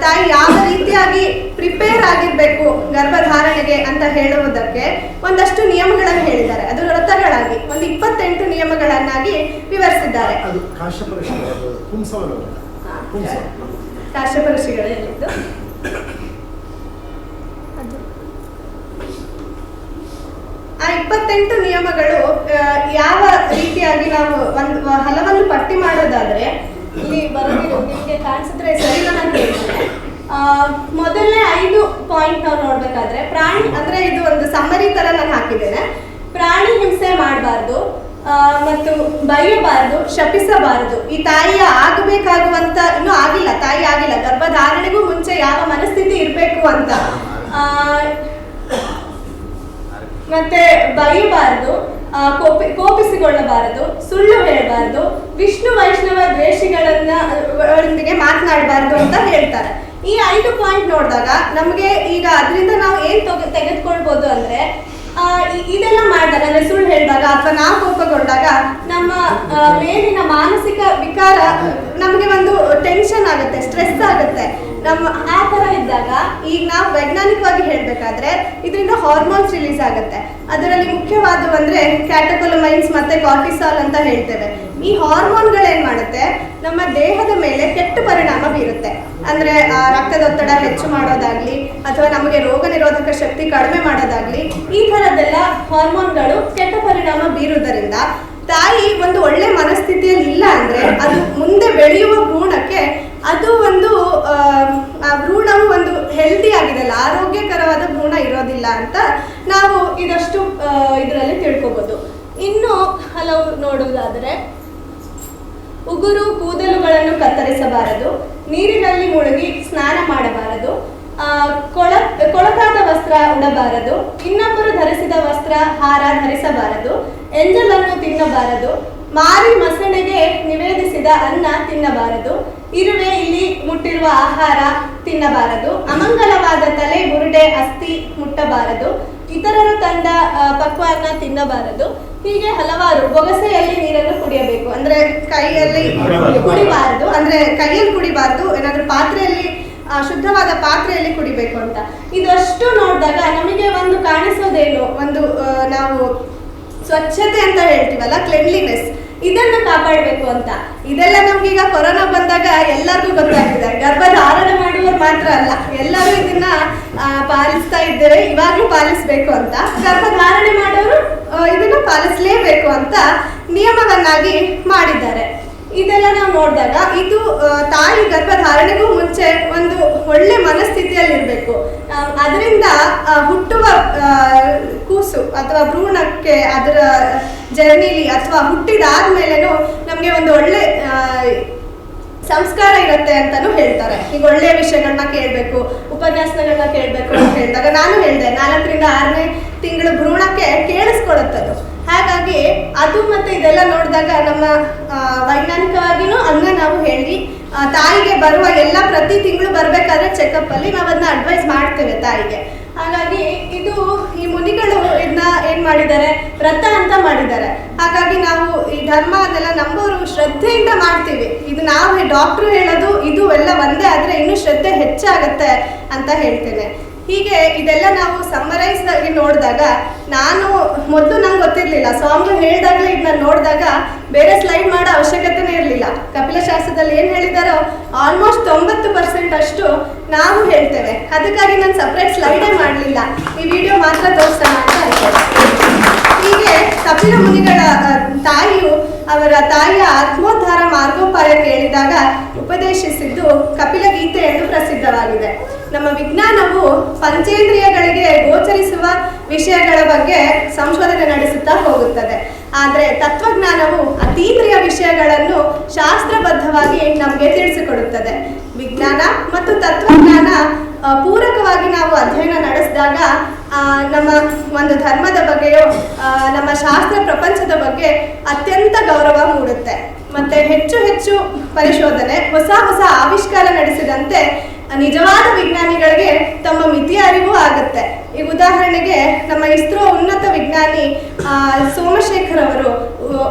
ತಾಯಿ ಯಾವ ರೀತಿಯಾಗಿ ಪ್ರಿಪೇರ್ ಆಗಿರ್ಬೇಕು ಗರ್ಭಧಾರಣೆಗೆ ಅಂತ ಹೇಳುವುದಕ್ಕೆ ಒಂದಷ್ಟು ನಿಯಮಗಳನ್ನು ಹೇಳಿದ್ದಾರೆ. ಅದು ವ್ರತಗಳಾಗಿ ಒಂದು 28 ನಿಯಮಗಳನ್ನಾಗಿ ವಿವರಿಸಿದ್ದಾರೆ. ಕಾಶ್ಯಪ ಋಷಿಗಳು ಹೇಳಿದ್ದು. ಆ 28 ನಿಯಮಗಳು ಯಾವ ರೀತಿಯಾಗಿ ನಾವು ಹಲವನ್ನು ಪಟ್ಟಿ ಮಾಡೋದಾದ್ರೆ, ಇಲ್ಲಿ ಬರೋದಿರೋ ನಿಮಗೆ ಕಾಣಿಸಿದ್ರೆ ಸರಿ ನಾನು ಹೇಳ್ತೇನೆ. ಮೊದಲನೇ 5 ಪಾಯಿಂಟ್ ನಾವು ನೋಡ್ಬೇಕಾದ್ರೆ, ಪ್ರಾಣಿ ಅಂದ್ರೆ ಇದು ಒಂದು ಸಮ್ಮರಿ ತರ ನಾನು ಹಾಕಿದ್ದೇನೆ. ಪ್ರಾಣಿ ಹಿಂಸೆ ಮಾಡಬಾರ್ದು, ಮತ್ತು ಬೈಯಬಾರದು, ಶಪಿಸಬಾರದು. ಈ ತಾಯಿಯ ಆಗಬೇಕಾಗುವಂತ ಇನ್ನೂ ಆಗಿಲ್ಲ, ತಾಯಿ ಆಗಿಲ್ಲ, ಗರ್ಭಧಾರಣೆಗೂ ಮುಂಚೆ ಯಾವ ಮನಸ್ಥಿತಿ ಇರಬೇಕು ಅಂತ. ಮತ್ತೆ ಬೈಯಬಾರದು, ಕೋಪಿಸಿಕೊಳ್ಳಬಾರದು, ಸುಳ್ಳು ಹೇಳಬಾರದು, ವಿಷ್ಣು ವೈಷ್ಣವ ದ್ವೇಷಿಗಳೊಂದಿಗೆ ಮಾತನಾಡಬಾರದು ಅಂತ ಹೇಳ್ತಾರೆ. ಈ 5 ಪಾಯಿಂಟ್ ನೋಡಿದಾಗ ನಮಗೆ ಈಗ ಅದರಿಂದ ನಾವು ಏನ್ ತೆಗೆದುಕೊಳ್ಬೋದು ಅಂದ್ರೆ, ಇದೆಲ್ಲ ಮಾಡಿದಾಗ ಅಂದ್ರೆ ಸುಳ್ಳು ಹೇಳಿದಾಗ ಅಥವಾ ನಾವು ಕೋಪಗೊಂಡಾಗ ನಮ್ಮ ಮೇಲಿನ ಮಾನಸಿಕ ವಿಕಾರ ನಮಗೆ ಒಂದು ಟೆನ್ಷನ್ ಆಗುತ್ತೆ, ಸ್ಟ್ರೆಸ್ ಆಗುತ್ತೆ. ನಮ್ಮ ಆ ಥರ ಇದ್ದಾಗ ಈಗ ನಾವು ವೈಜ್ಞಾನಿಕವಾಗಿ ಹೇಳಬೇಕಾದ್ರೆ ಇದರಿಂದ ಹಾರ್ಮೋನ್ಸ್ ರಿಲೀಸ್ ಆಗುತ್ತೆ. ಅದರಲ್ಲಿ ಮುಖ್ಯವಾದವು ಅಂದ್ರೆ ಕ್ಯಾಟಕೊಲಮೈನ್ಸ್ ಮತ್ತೆ ಕಾರ್ಟಿಸಾಲ್ ಅಂತ ಹೇಳ್ತೇವೆ. ಈ ಹಾರ್ಮೋನ್ಗಳು ಏನ್ ಮಾಡುತ್ತೆ, ನಮ್ಮ ದೇಹದ ಮೇಲೆ ಕೆಟ್ಟ ಪರಿಣಾಮ ಬೀರುತ್ತೆ. ಅಂದ್ರೆ ರಕ್ತದೊತ್ತಡ ಹೆಚ್ಚು ಮಾಡೋದಾಗ್ಲಿ ಅಥವಾ ನಮಗೆ ರೋಗ ನಿರೋಧಕ ಶಕ್ತಿ ಕಡಿಮೆ ಮಾಡೋದಾಗ್ಲಿ, ಈ ಥರದ್ದೆಲ್ಲ ಹಾರ್ಮೋನ್ಗಳು ಕೆಟ್ಟ ಪರಿಣಾಮ ಬೀರುವುದರಿಂದ ತಾಯಿ ಒಂದು ಒಳ್ಳೆ ಮನಸ್ಥಿತಿಯಲ್ಲಿ ಇಲ್ಲ ಅಂದ್ರೆ ಅದು ಮುಂದೆ ಬೆಳೆಯುವ ಭ್ರೂಣಕ್ಕೆ ಅದು ಒಂದು ಭ್ರೂಣವು ಒಂದು ಹೆಲ್ದಿ ಆಗಿದೆಲ್ಲ, ಆರೋಗ್ಯಕರವಾದ ಭ್ರೂಣ ಇರೋದಿಲ್ಲ ಅಂತ ನಾವು ಇದಷ್ಟು ಇದರಲ್ಲಿ ತಿಳ್ಕೊಬೋದು. ಇನ್ನು ಹಲವು ನೋಡುವುದಾದರೆ, ಉಗುರು ಕೂದಲುಗಳನ್ನು ಕತ್ತರಿಸಬಾರದು, ನೀರಿನಲ್ಲಿ ಮುಳುಗಿ ಸ್ನಾನ ಮಾಡಬಾರದು, ಕೊಳಕಾದ ವಸ್ತ್ರ ಉಡಬಾರದು, ಇನ್ನೊಬ್ಬರು ಧರಿಸಿದ ವಸ್ತ್ರ ಹಾರ ಧರಿಸಬಾರದು, ಎಂಜಲನ್ನು ತಿನ್ನಬಾರದು, ಮಾರಿ ಮಸಣೆಗೆ ನಿವೇದಿಸಿದ ಅನ್ನ ತಿನ್ನಬಾರದು, ಇರುವೆ ಇಲ್ಲಿ ಮುಟ್ಟಿರುವ ಆಹಾರ ತಿನ್ನಬಾರದು, ಅಮಂಗಲವಾದ ತಲೆ, ಬುರುಡೆ, ಅಸ್ಥಿ ಮುಟ್ಟಬಾರದು, ಇತರರು ತಂದ ಪಕ್ವಾನ್ನ ತಿನ್ನಬಾರದು. ಹೀಗೆ ಹಲವಾರು. ಬೊಗಸೆಯಲ್ಲಿ ನೀರನ್ನು ಕುಡಿಯಬೇಕು, ಅಂದ್ರೆ ಕೈಯಲ್ಲಿ ಕುಡಿಬಾರದು, ಅಂದ್ರೆ ಕೈಯಲ್ಲಿ ಕುಡಿಬಾರದು, ಏನಾದ್ರೂ ಪಾತ್ರೆಯಲ್ಲಿ ಶುದ್ಧವಾದ ಪಾತ್ರೆಯಲ್ಲಿ ಕುಡಿಬೇಕು ಅಂತ. ಇದಷ್ಟು ನೋಡಿದಾಗ ನಮಗೆ ಒಂದು ಕಾಣಿಸೋದೇನು, ಒಂದು ನಾವು ಸ್ವಚ್ಛತೆ ಅಂತ ಹೇಳ್ತೀವಲ್ಲ, ಕ್ಲೆನ್ಲಿನೆಸ್, ಇದನ್ನು ಕಾಪಾಡಬೇಕು ಅಂತ. ಇದೆಲ್ಲ ನಮ್ಗೀಗ ಕೊರೋನಾ ಬಂದಾಗ ಎಲ್ಲರಿಗೂ ಗೊತ್ತಾಗಿದೆ. ಗರ್ಭಧಾರಣೆ ಮಾಡುವವರು ಮಾತ್ರ ಅಲ್ಲ, ಎಲ್ಲರೂ ಇದನ್ನ ಪಾಲಿಸ್ತಾ ಇದ್ದೇವೆ, ಇವಾಗ್ಲೂ ಪಾಲಿಸ್ಬೇಕು ಅಂತ. ಗರ್ಭಧಾರಣೆ ಮಾಡೋರು ಇದನ್ನ ಪಾಲಿಸಲೇಬೇಕು ಅಂತ ನಿಯಮವನ್ನಾಗಿ ಮಾಡಿದ್ದಾರೆ. ಇದೆಲ್ಲ ನಾವು ನೋಡಿದಾಗ ಇದು ತಾಯಿ ಗರ್ಭಧಾರಣೆಗೂ ಮುಂಚೆ ಒಂದು ಒಳ್ಳೆ ಮನಸ್ಥಿತಿಯಲ್ಲಿರಬೇಕು. ಅದರಿಂದ ಹುಟ್ಟುವ ಕೂಸು ಅಥವಾ ಭ್ರೂಣಕ್ಕೆ ಅದರ ಜರ್ನಿಲಿ ಅಥವಾ ಹುಟ್ಟಿದಾದ್ಮೇಲೆನೂ ನಮಗೆ ಒಂದು ಒಳ್ಳೆ ಸಂಸ್ಕಾರ ಇರುತ್ತೆ ಅಂತಾನು ಹೇಳ್ತಾರೆ. ಈಗ ಒಳ್ಳೆಯ ವಿಷಯಗಳನ್ನ ಕೇಳಬೇಕು, ಉಪನ್ಯಾಸಗಳನ್ನ ಕೇಳಬೇಕು ಅಂತ ಹೇಳಿದಾಗ ನಾನು ಹೇಳಿದೆ 4ರಿಂದ 6ನೇ ತಿಂಗಳು ಭ್ರೂಣಕ್ಕೆ ಕೇಳಿಸ್ಕೊಡುತ್ತದು. ಹಾಗಾಗಿ ಅದು ಮತ್ತೆ ಇದೆಲ್ಲ ನೋಡಿದಾಗ ನಮ್ಮ ವೈಜ್ಞಾನಿಕವಾಗಿನೂ ಅದನ್ನ ನಾವು ಹೇಳಿ ತಾಯಿಗೆ ಬರುವ ಎಲ್ಲ ಪ್ರತಿ ತಿಂಗಳು ಬರಬೇಕಾದ್ರೆ ಚೆಕಪ್ ಅಲ್ಲಿ ನಾವು ಅದನ್ನ ಅಡ್ವೈಸ್ ಮಾಡ್ತೇವೆ ತಾಯಿಗೆ. ಹಾಗಾಗಿ ಇದು ಈ ಮುನಿಗಳು ಇದನ್ನ ಏನ್ ಮಾಡಿದ್ದಾರೆ, ವ್ರತ ಅಂತ ಮಾಡಿದ್ದಾರೆ. ಹಾಗಾಗಿ ನಾವು ಈ ಧರ್ಮ ಅದೆಲ್ಲ ನಂಬೋರು ಶ್ರದ್ಧೆಯಿಂದ ಮಾಡ್ತೀವಿ. ಇದು ನಾವು ಡಾಕ್ಟ್ರು ಹೇಳೋದು ಇದು ಎಲ್ಲ ಒಂದೇ ಆದ್ರೆ ಇನ್ನೂ ಶ್ರದ್ಧೆ ಹೆಚ್ಚಾಗತ್ತೆ ಅಂತ ಹೇಳ್ತೇನೆ. ಹೀಗೆ ಇದೆಲ್ಲ ನಾವು ಸಮ್ಮರೈಸ್ ಆಗಿ ನೋಡಿದಾಗ, ನಾನು ಮೊದಲು ನಂಗೆ ಗೊತ್ತಿರಲಿಲ್ಲ, ಸ್ವಾಮಿಗಳು ಹೇಳಿದಾಗಲೇ ಇದನ್ನ ನೋಡಿದಾಗ ಬೇರೆ ಸ್ಲೈಡ್ ಮಾಡೋ ಅವಶ್ಯಕತೆನೇ ಇರಲಿಲ್ಲ. ಕಪಿಲಶಾಸ್ತ್ರದಲ್ಲಿ ಏನು ಹೇಳಿದಾರೋ ಆಲ್ಮೋಸ್ಟ್ 90% ಅಷ್ಟು ನಾವು ಹೇಳ್ತೇವೆ. ಅದಕ್ಕಾಗಿ ನಾನು ಸಪ್ರೇಟ್ ಸ್ಲೈಡೇ ಮಾಡಲಿಲ್ಲ, ಈ ವಿಡಿಯೋ ಮಾತ್ರ ತೋರಿಸೋಣ ಅಂತ ಹೇಳ್ತೇವೆ. ಹೀಗೆ ಕಪಿಲ ಮುನಿಗಳ ತಾಯಿಯು ಅವರ ತಾಯಿಯ ಆತ್ಮೋದ್ಧಾರ ಮಾರ್ಗೋಪಾಯ ಕೇಳಿದಾಗ ಉಪದೇಶಿಸಿದ್ದು ಕಪಿಲ ಗೀತೆ ಎಂದು ಪ್ರಸಿದ್ಧವಾಗಿದೆ. ನಮ್ಮ ವಿಜ್ಞಾನವು ಪಂಚೇಂದ್ರಿಯಗಳಿಗೆ ಗೋಚರಿಸುವ ವಿಷಯಗಳ ಬಗ್ಗೆ ಸಂಶೋಧನೆ ನಡೆಸುತ್ತಾ ಹೋಗುತ್ತದೆ. ಆದರೆ ತತ್ವಜ್ಞಾನವು ಅತೀಂದ್ರಿಯ ವಿಷಯಗಳನ್ನು ಶಾಸ್ತ್ರಬದ್ಧವಾಗಿ ನಮಗೆ ತಿಳಿಸಿಕೊಡುತ್ತದೆ. ವಿಜ್ಞಾನ ಮತ್ತು ತತ್ವಜ್ಞಾನ ಪೂರಕವಾಗಿ ನಾವು ಅಧ್ಯಯನ ನಡೆಸಿದಾಗ ನಮ್ಮ ಒಂದು ಧರ್ಮದ ಬಗ್ಗೆಯೋ ನಮ್ಮ ಶಾಸ್ತ್ರ ಪ್ರಪಂಚದ ಬಗ್ಗೆ ಅತ್ಯಂತ ಗೌರವ ಮೂಡುತ್ತೆ. ಮತ್ತೆ ಹೆಚ್ಚು ಹೆಚ್ಚು ಪರಿಶೋಧನೆ, ಹೊಸ ಹೊಸ ಆವಿಷ್ಕಾರ ನಡೆಸಿದಂತೆ ನಿಜವಾದ ವಿಜ್ಞಾನಿಗಳಿಗೆ ತಮ್ಮ ಮಿತಿಯ ಅರಿವು ಆಗುತ್ತೆ. ಈಗ ಉದಾಹರಣೆಗೆ ನಮ್ಮ ಇಸ್ರೋ ಉನ್ನತ ವಿಜ್ಞಾನಿ ಸೋಮಶೇಖರ್ ಅವರು